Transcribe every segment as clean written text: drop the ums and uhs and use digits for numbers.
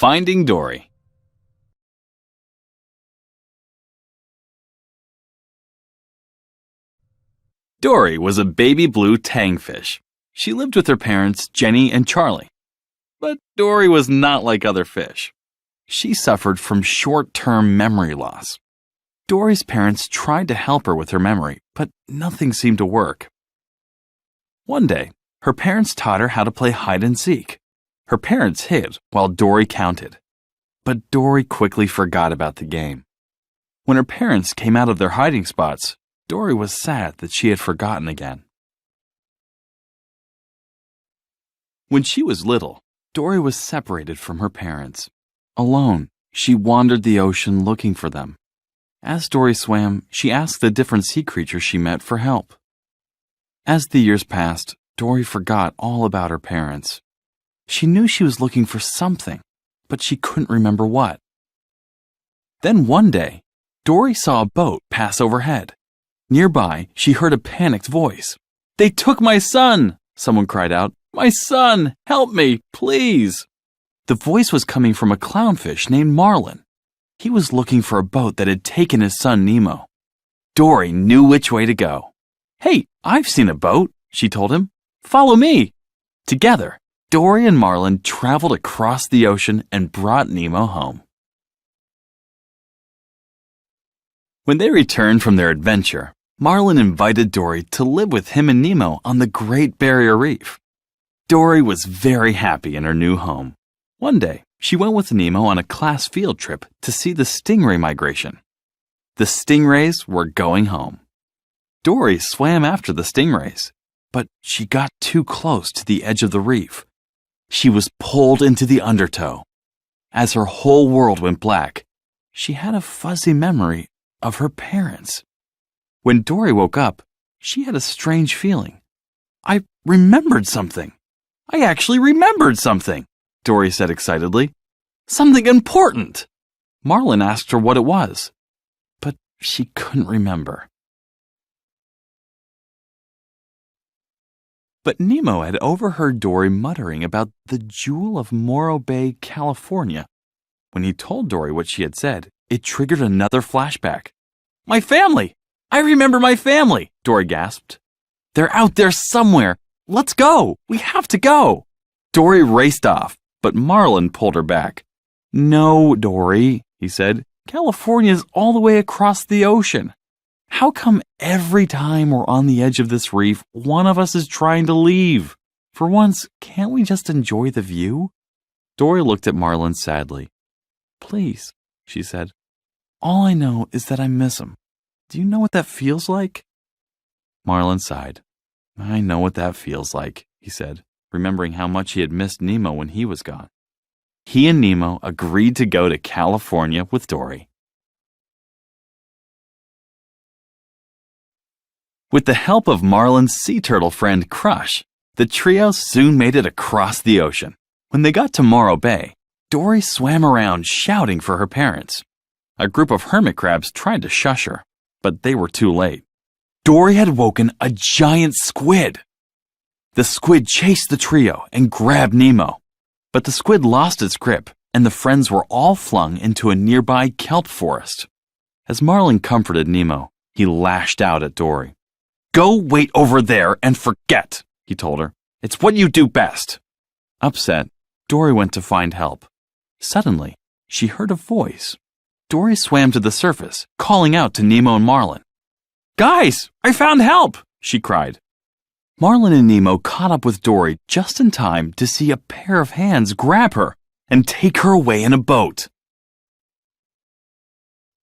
Finding Dory. Dory was a baby blue tangfish. She lived with her parents, Jenny and Charlie. But Dory was not like other fish. She suffered from short-term memory loss. Dory's parents tried to help her with her memory, but nothing seemed to work. One day, her parents taught her how to play hide-and-seek. Her parents hid while Dory counted. But Dory quickly forgot about the game. When her parents came out of their hiding spots, Dory was sad that she had forgotten again. When she was little, Dory was separated from her parents. Alone, she wandered the ocean looking for them. As Dory swam, she asked the different sea creatures she met for help. As the years passed, Dory forgot all about her parents. She knew she was looking for something, but she couldn't remember what. Then one day, Dory saw a boat pass overhead. Nearby, she heard a panicked voice. "They took my son!" someone cried out. "My son! Help me, please!" The voice was coming from a clownfish named Marlin. He was looking for a boat that had taken his son Nemo. Dory knew which way to go. "Hey, I've seen a boat," she told him. "Follow me." Together, Dory and Marlin traveled across the ocean and brought Nemo home. When they returned from their adventure, Marlin invited Dory to live with him and Nemo on the Great Barrier Reef. Dory was very happy in her new home. One day, she went with Nemo on a class field trip to see the stingray migration. The stingrays were going home. Dory swam after the stingrays, but she got too close to the edge of the reef. She was pulled into the undertow. As her whole world went black, she had a fuzzy memory of her parents. When Dory woke up, she had a strange feeling. "I remembered something. I actually remembered something," Dory said excitedly. "Something important." Marlin asked her what it was, but she couldn't remember. But Nemo had overheard Dory muttering about the Jewel of Morro Bay, California. When he told Dory what she had said, it triggered another flashback. "My family! I remember my family!" Dory gasped. "They're out there somewhere! Let's go! We have to go!" Dory raced off, but Marlin pulled her back. "No, Dory," he said. "California's all the way across the ocean. How come every time we're on the edge of this reef, one of us is trying to leave? For once, can't we just enjoy the view?" Dory looked at Marlin sadly. "Please," she said. "All I know is that I miss him. Do you know what that feels like?" Marlin sighed. "I know what that feels like," he said, remembering how much he had missed Nemo when he was gone. He and Nemo agreed to go to California with Dory. With the help of Marlin's sea turtle friend Crush, the trio soon made it across the ocean. When they got to Morro Bay, Dory swam around shouting for her parents. A group of hermit crabs tried to shush her, but they were too late. Dory had woken a giant squid. The squid chased the trio and grabbed Nemo, but the squid lost its grip, and the friends were all flung into a nearby kelp forest. As Marlin comforted Nemo, he lashed out at Dory. "Go wait over there and forget," he told her. "It's what you do best." Upset, Dory went to find help. Suddenly, she heard a voice. Dory swam to the surface, calling out to Nemo and Marlin. "Guys, I found help!" she cried. Marlin and Nemo caught up with Dory just in time to see a pair of hands grab her and take her away in a boat.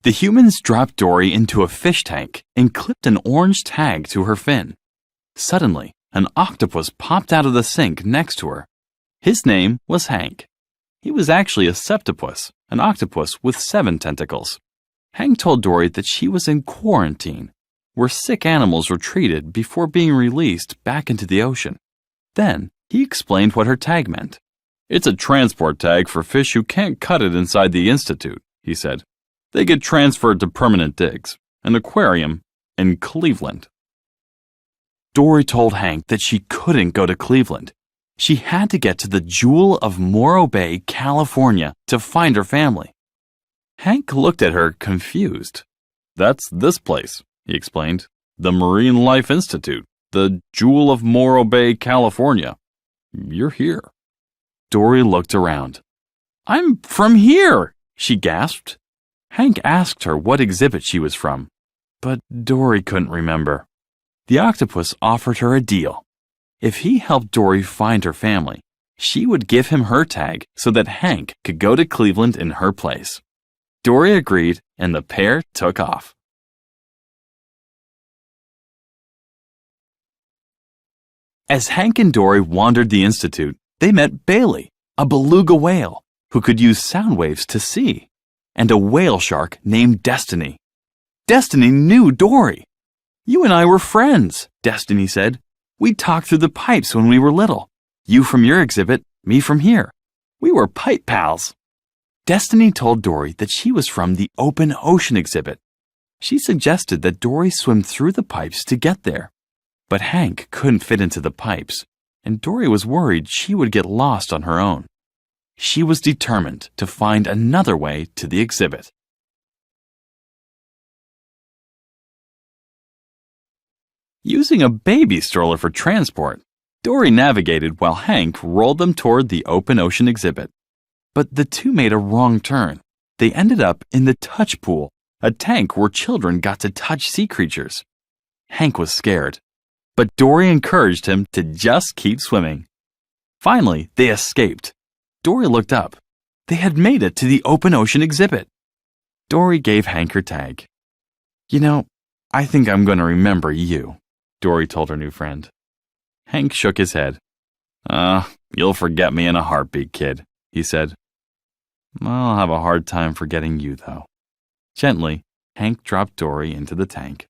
The humans dropped Dory into a fish tank and clipped an orange tag to her fin. Suddenly, an octopus popped out of the sink next to her. His name was Hank. He was actually a septopus, an octopus with 7 tentacles. Hank told Dory that she was in quarantine, where sick animals were treated before being released back into the ocean. Then, he explained what her tag meant. "It's a transport tag for fish who can't cut it inside the institute," he said. "They get transferred to permanent digs, an aquarium in Cleveland." Dory told Hank that she couldn't go to Cleveland. She had to get to the Jewel of Morro Bay, California, to find her family. Hank looked at her confused. "That's this place," he explained. "The Marine Life Institute, the Jewel of Morro Bay, California. You're here." Dory looked around. "I'm from here," she gasped. Hank asked her what exhibit she was from, but Dory couldn't remember. The octopus offered her a deal. If he helped Dory find her family, she would give him her tag so that Hank could go to Cleveland in her place. Dory agreed, and the pair took off. As Hank and Dory wandered the institute, they met Bailey, a beluga whale who could use sound waves to see, and a whale shark named Destiny. Destiny knew Dory. "You and I were friends," Destiny said. "We talked through the pipes when we were little. You from your exhibit, me from here. We were pipe pals." Destiny told Dory that she was from the open ocean exhibit. She suggested that Dory swim through the pipes to get there. But Hank couldn't fit into the pipes, and Dory was worried she would get lost on her own. She was determined to find another way to the exhibit. Using a baby stroller for transport, Dory navigated while Hank rolled them toward the open ocean exhibit. But the two made a wrong turn. They ended up in the touch pool, a tank where children got to touch sea creatures. Hank was scared, but Dory encouraged him to just keep swimming. Finally, they escaped. Dory looked up. They had made it to the open ocean exhibit. Dory gave Hank her tag. "You know, I think I'm going to remember you," Dory told her new friend. Hank shook his head. You'll forget me in a heartbeat, kid," he said. "I'll have a hard time forgetting you, though." Gently, Hank dropped Dory into the tank.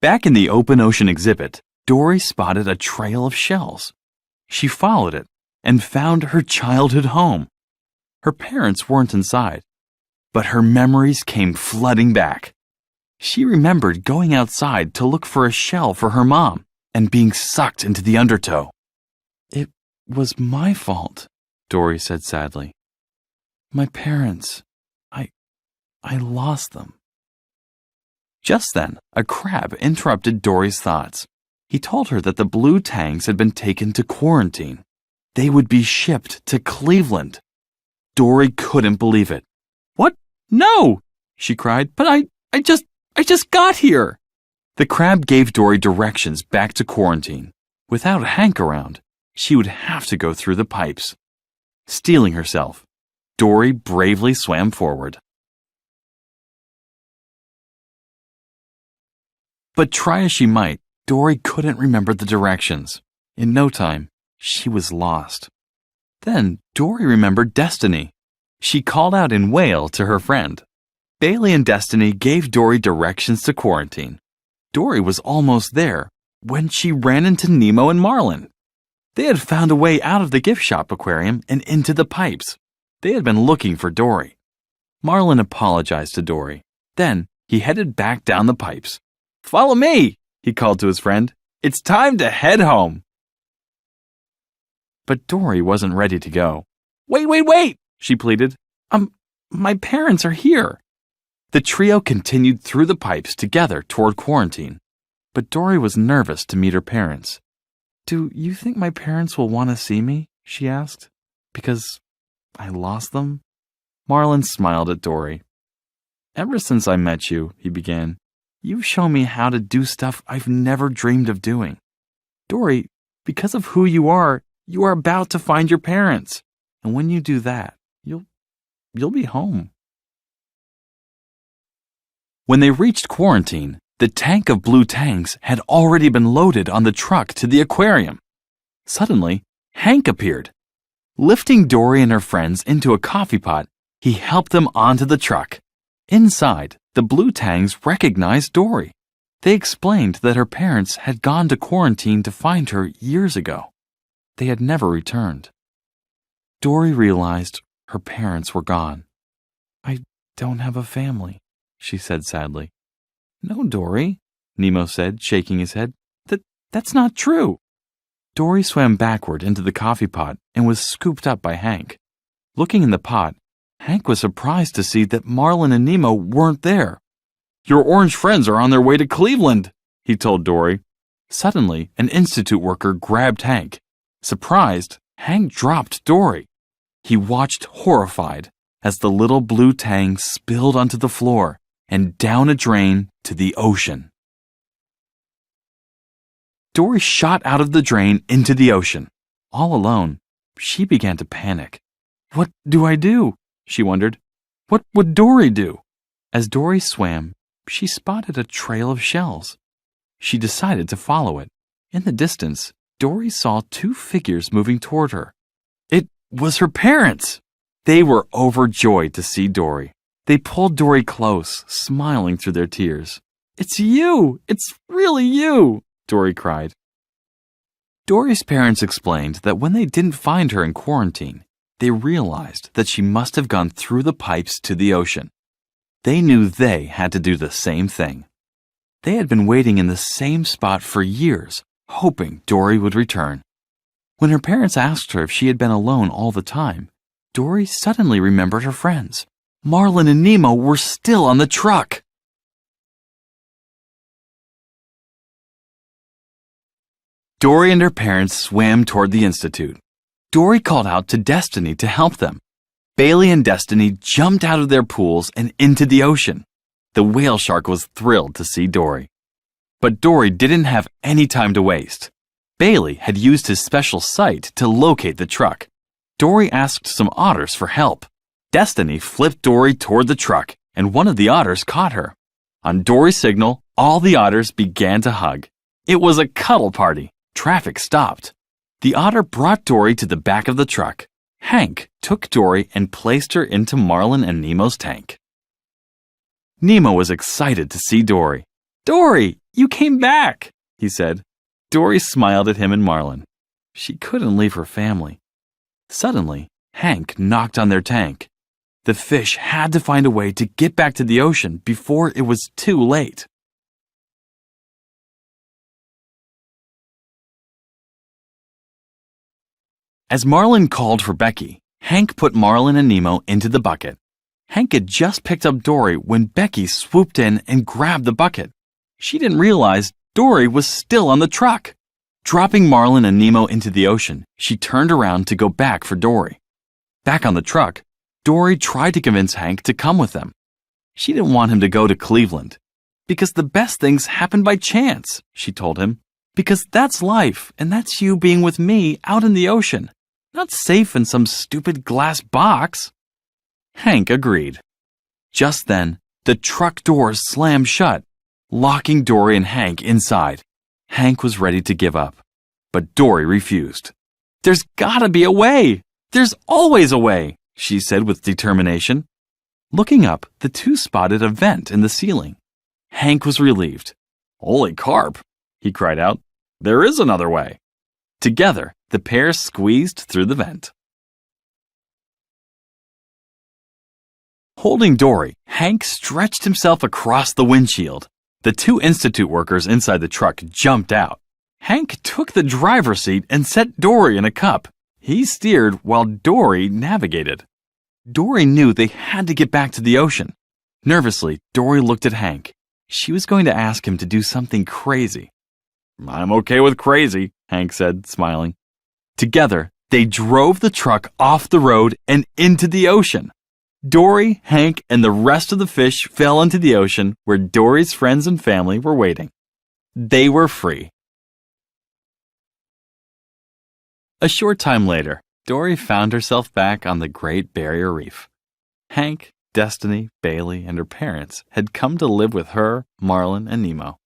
Back in the open ocean exhibit, Dory spotted a trail of shells. She followed it and found her childhood home. Her parents weren't inside, but her memories came flooding back. She remembered going outside to look for a shell for her mom and being sucked into the undertow. "It was my fault," Dory said sadly. "My parents, I lost them." Just then, a crab interrupted Dory's thoughts. He told her that the blue tangs had been taken to quarantine. They would be shipped to Cleveland. Dory couldn't believe it. "What? No!" she cried. "But I just got here." The crab gave Dory directions back to quarantine. Without Hank around, she would have to go through the pipes. Steeling herself, Dory bravely swam forward. But try as she might, Dory couldn't remember the directions. In no time, she was lost. Then Dory remembered Destiny. She called out in whale to her friend. Bailey and Destiny gave Dory directions to quarantine. Dory was almost there when she ran into Nemo and Marlin. They had found a way out of the gift shop aquarium and into the pipes. They had been looking for Dory. Marlin apologized to Dory. Then he headed back down the pipes. "Follow me," he called to his friend. "It's time to head home." But Dory wasn't ready to go. Wait, she pleaded. My parents are here." The trio continued through the pipes together toward quarantine. But Dory was nervous to meet her parents. "Do you think my parents will want to see me?" she asked. "Because I lost them?" Marlin smiled at Dory. "Ever since I met you," he began, "you've shown me how to do stuff I've never dreamed of doing. Dory, because of who you are about to find your parents. And when you do that, you'll be home." When they reached quarantine, the tank of blue tangs had already been loaded on the truck to the aquarium. Suddenly, Hank appeared. Lifting Dory and her friends into a coffee pot, he helped them onto the truck. Inside, the blue tangs recognized Dory. They explained that her parents had gone to quarantine to find her years ago. They had never returned. Dory realized her parents were gone. "I don't have a family," she said sadly. "No, Dory," Nemo said, shaking his head. That's not true. Dory swam backward into the coffee pot and was scooped up by Hank. Looking in the pot, Hank was surprised to see that Marlin and Nemo weren't there. "Your orange friends are on their way to Cleveland," he told Dory. Suddenly, an institute worker grabbed Hank. Surprised, Hank dropped Dory. He watched horrified as the little blue tang spilled onto the floor and down a drain to the ocean. Dory shot out of the drain into the ocean. All alone, she began to panic. "What do I do?" she wondered. "What would Dory do?" As Dory swam, she spotted a trail of shells. She decided to follow it. In the distance, Dory saw two figures moving toward her. It was her parents! They were overjoyed to see Dory. They pulled Dory close, smiling through their tears. "It's you! It's really you!" Dory cried. Dory's parents explained that when they didn't find her in quarantine, they realized that she must have gone through the pipes to the ocean. They knew they had to do the same thing. They had been waiting in the same spot for years, hoping Dory would return. When her parents asked her if she had been alone all the time, Dory suddenly remembered her friends. Marlin and Nemo were still on the truck. Dory and her parents swam toward the institute. Dory called out to Destiny to help them. Bailey and Destiny jumped out of their pools and into the ocean. The whale shark was thrilled to see Dory. But Dory didn't have any time to waste. Bailey had used his special sight to locate the truck. Dory asked some otters for help. Destiny flipped Dory toward the truck, and one of the otters caught her. On Dory's signal, all the otters began to hug. It was a cuddle party. Traffic stopped. The otter brought Dory to the back of the truck. Hank took Dory and placed her into Marlin and Nemo's tank. Nemo was excited to see Dory. "Dory, you came back," he said. Dory smiled at him and Marlin. She couldn't leave her family. Suddenly, Hank knocked on their tank. The fish had to find a way to get back to the ocean before it was too late. As Marlin called for Becky, Hank put Marlin and Nemo into the bucket. Hank had just picked up Dory when Becky swooped in and grabbed the bucket. She didn't realize Dory was still on the truck. Dropping Marlin and Nemo into the ocean, she turned around to go back for Dory. Back on the truck, Dory tried to convince Hank to come with them. She didn't want him to go to Cleveland. "Because the best things happen by chance," she told him. "Because that's life, and that's you being with me out in the ocean. Not safe in some stupid glass box." Hank agreed. Just then, the truck doors slammed shut, locking Dory and Hank inside. Hank was ready to give up, but Dory refused. "There's gotta be a way! There's always a way!" she said with determination. Looking up, the two spotted a vent in the ceiling. Hank was relieved. "Holy carp!" he cried out. "There is another way." Together, the pair squeezed through the vent. Holding Dory, Hank stretched himself across the windshield. The two institute workers inside the truck jumped out. Hank took the driver's seat and set Dory in a cup. He steered while Dory navigated. Dory knew they had to get back to the ocean. Nervously, Dory looked at Hank. She was going to ask him to do something crazy. "I'm okay with crazy," Hank said, smiling. Together, they drove the truck off the road and into the ocean. Dory, Hank, and the rest of the fish fell into the ocean where Dory's friends and family were waiting. They were free. A short time later, Dory found herself back on the Great Barrier Reef. Hank, Destiny, Bailey, and her parents had come to live with her, Marlin, and Nemo.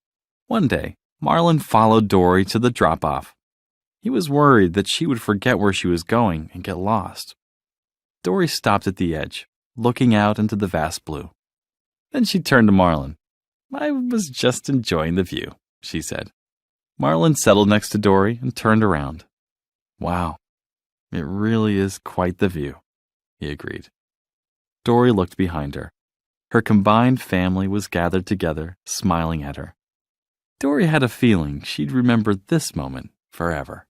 One day, Marlin followed Dory to the drop-off. He was worried that she would forget where she was going and get lost. Dory stopped at the edge, looking out into the vast blue. Then she turned to Marlin. "I was just enjoying the view," she said. Marlin settled next to Dory and turned around. "Wow, it really is quite the view," he agreed. Dory looked behind her. Her combined family was gathered together, smiling at her. Dory had a feeling she'd remember this moment forever.